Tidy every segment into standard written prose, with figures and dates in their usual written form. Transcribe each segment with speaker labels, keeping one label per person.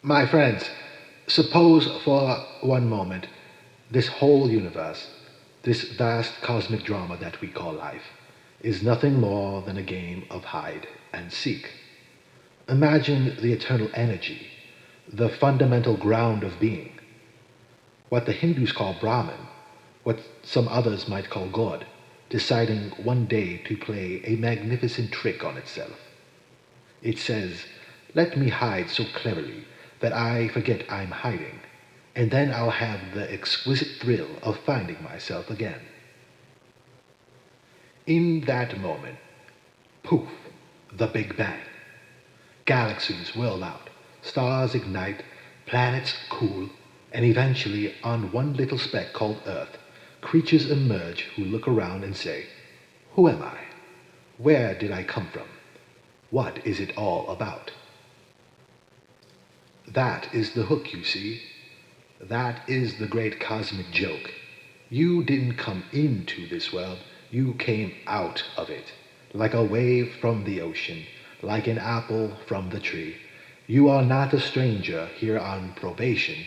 Speaker 1: My friends, suppose for one moment this whole universe, this vast cosmic drama that we call life, is nothing more than a game of hide and seek. Imagine the eternal energy, the fundamental ground of being, what the Hindus call Brahman, what some others might call God, deciding one day to play a magnificent trick on itself. It says, let me hide so cleverly that I forget I'm hiding, and then I'll have the exquisite thrill of finding myself again. In that moment, poof, the Big Bang. Galaxies whirl out, stars ignite, planets cool, and eventually, on one little speck called Earth, creatures emerge who look around and say, who am I? Where did I come from? What is it all about? That is the hook, you see. That is the great cosmic joke. You didn't come into this world, you came out of it. Like a wave from the ocean, like an apple from the tree. You are not a stranger here on probation,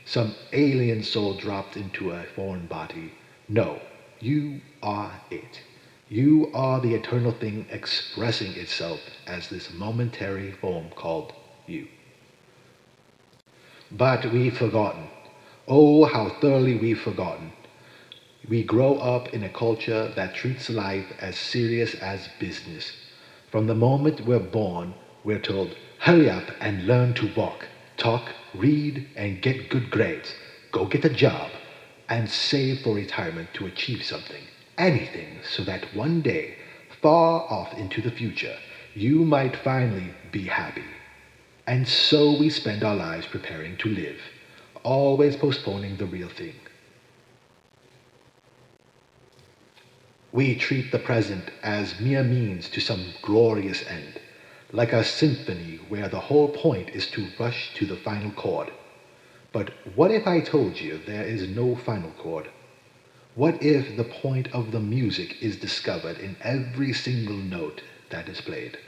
Speaker 1: some alien soul dropped into a foreign body. No, you are it. You are the eternal thing expressing itself as this momentary form called you. But we've forgotten. Oh, how thoroughly we've forgotten. We grow up in a culture that treats life as serious as business. From the moment we're born, we're told, hurry up and learn to walk, talk, read, and get good grades. Go get a job and save for retirement to achieve something. Anything so that one day, far off into the future, you might finally be happy. And so we spend our lives preparing to live, always postponing the real thing. We treat the present as mere means to some glorious end, like a symphony where the whole point is to rush to the final chord. But what if I told you there is no final chord? What if the point of the music is discovered in every single note that is played?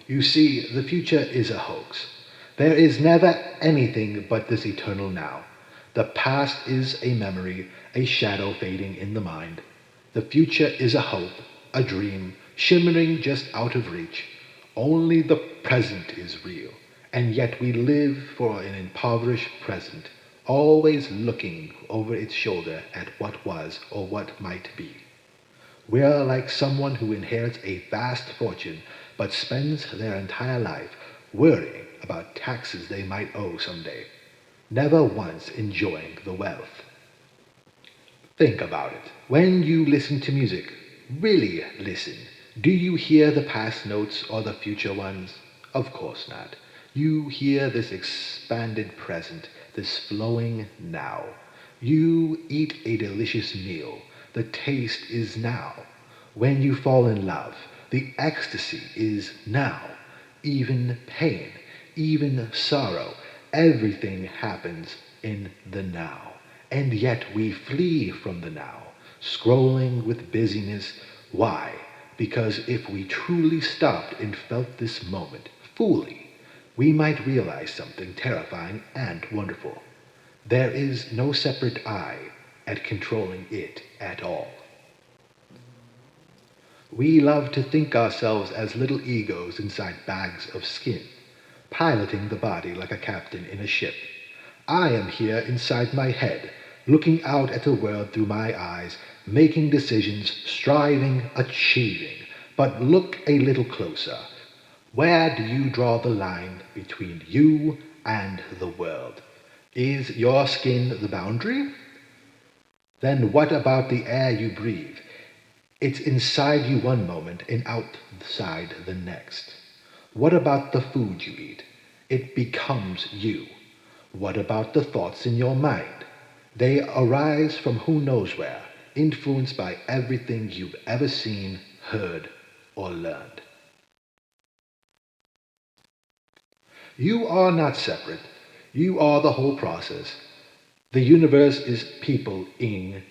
Speaker 1: You see, the future is a hoax. There is never anything but this eternal now. The past is a memory, a shadow fading in the mind. The future is a hope, a dream, shimmering just out of reach. Only the present is real, and yet we live for an impoverished present, always looking over its shoulder at what was or what might be. We are like someone who inherits a vast fortune but spends their entire life worrying about taxes they might owe someday, never once enjoying the wealth. Think about it. When you listen to music, really listen, do you hear the past notes or the future ones? Of course not. You hear this expanded present, this flowing now. You eat a delicious meal. The taste is now. When you fall in love, the ecstasy is now. Even pain, even sorrow, everything happens in the now. And yet we flee from the now, scrolling with busyness. Why? Because if we truly stopped and felt this moment fully, we might realize something terrifying and wonderful. There is no separate I at controlling it at all. We love to think ourselves as little egos inside bags of skin, piloting the body like a captain in a ship. I am here inside my head, looking out at the world through my eyes, making decisions, striving, achieving. But look a little closer. Where do you draw the line between you and the world? Is your skin the boundary? Then what about the air you breathe? It's inside you one moment and outside the next. What about the food you eat? It becomes you. What about the thoughts in your mind? They arise from who knows where, influenced by everything you've ever seen, heard, or learned. You are not separate. You are the whole process. The universe is people-ing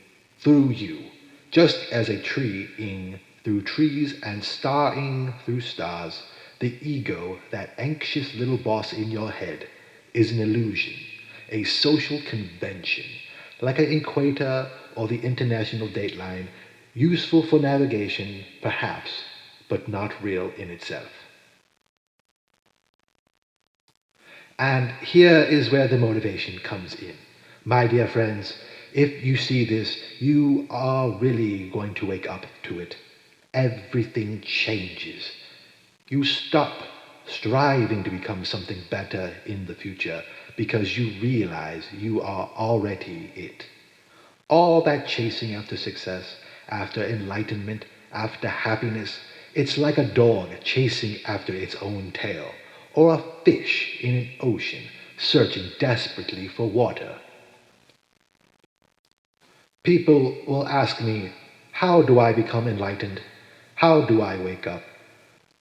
Speaker 1: through you, just as a tree-ing through trees and star-ing through stars. The ego, that anxious little boss in your head, is an illusion, a social convention, like an equator or the international dateline, useful for navigation, perhaps, but not real in itself. And here is where the motivation comes in. My dear friends, if you see this, you are really going to wake up to it. Everything changes. You stop striving to become something better in the future because you realize you are already it. All that chasing after success, after enlightenment, after happiness, it's like a dog chasing after its own tail, or a fish in an ocean searching desperately for water. People will ask me, how do I become enlightened? How do I wake up?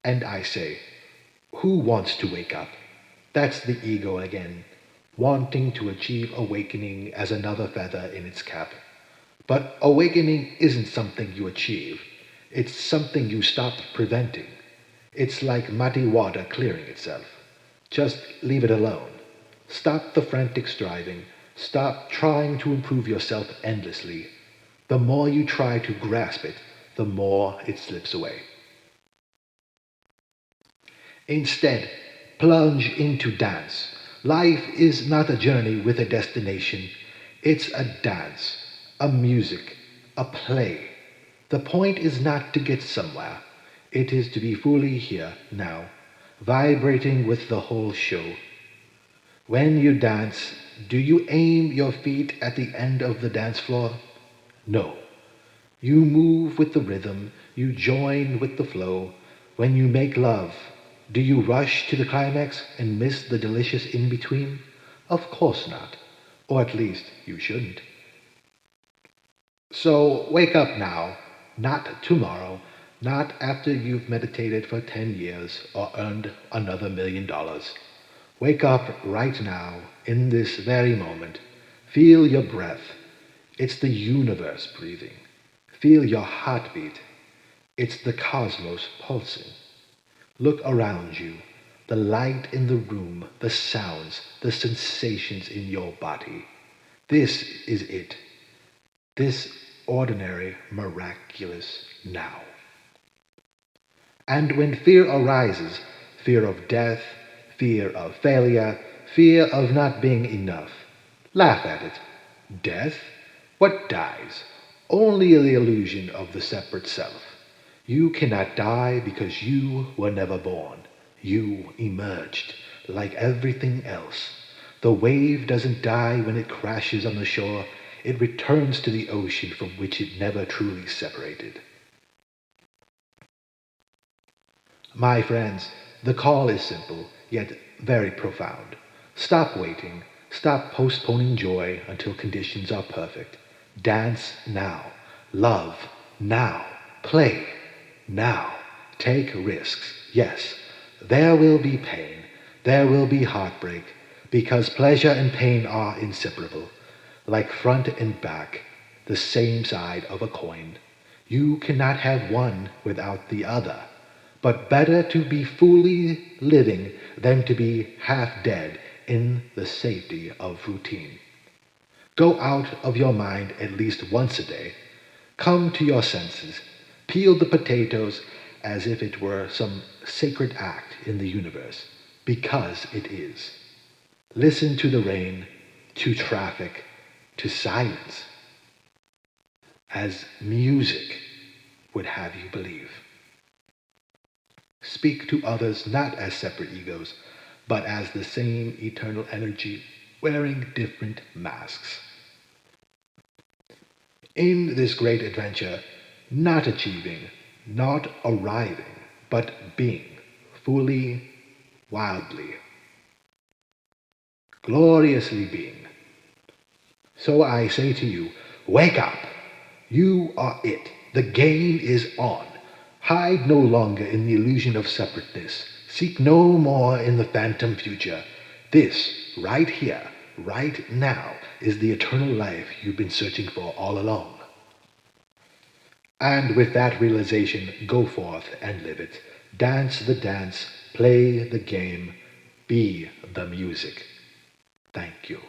Speaker 1: And I say, who wants to wake up? That's the ego again, wanting to achieve awakening as another feather in its cap. But awakening isn't something you achieve. It's something you stop preventing. It's like muddy water clearing itself. Just leave it alone. Stop the frantic striving. Stop trying to improve yourself endlessly. The more you try to grasp it, the more it slips away. Instead, plunge into dance. Life is not a journey with a destination. It's a dance, a music, a play. The point is not to get somewhere. It is to be fully here, now, vibrating with the whole show. When you dance, do you aim your feet at the end of the dance floor? No. You move with the rhythm, you join with the flow. When you make love, do you rush to the climax and miss the delicious in between? Of course not. Or at least you shouldn't. So wake up now, not tomorrow, not after you've meditated for 10 years or earned another $1,000,000. Wake up right now, in this very moment. Feel your breath. It's the universe breathing. Feel your heartbeat. It's the cosmos pulsing. Look around you. The light in the room, the sounds, the sensations in your body. This is it. This ordinary, miraculous now. And when fear arises, fear of death, fear of failure, fear of not being enough, laugh at it. Death? What dies? Only the illusion of the separate self. You cannot die because you were never born. You emerged, like everything else. The wave doesn't die when it crashes on the shore. It returns to the ocean from which it never truly separated. My friends, the call is simple, yet very profound. Stop waiting. Stop postponing joy until conditions are perfect. Dance now. Love now. Play now. Take risks. Yes, there will be pain. There will be heartbreak, because pleasure and pain are inseparable, like front and back, the same side of a coin. You cannot have one without the other. But better to be fully living than to be half dead in the safety of routine. Go out of your mind at least once a day. Come to your senses. Peel the potatoes as if it were some sacred act in the universe, because it is. Listen to the rain, to traffic, to silence, as music would have you believe. Speak to others not as separate egos, but as the same eternal energy wearing different masks. In this great adventure, not achieving, not arriving, but being, fully, wildly, gloriously being. So I say to you, wake up! You are it. The game is on. Hide no longer in the illusion of separateness. Seek no more in the phantom future. This, right here, right now, is the eternal life you've been searching for all along. And with that realization, go forth and live it. Dance the dance, play the game, be the music. Thank you.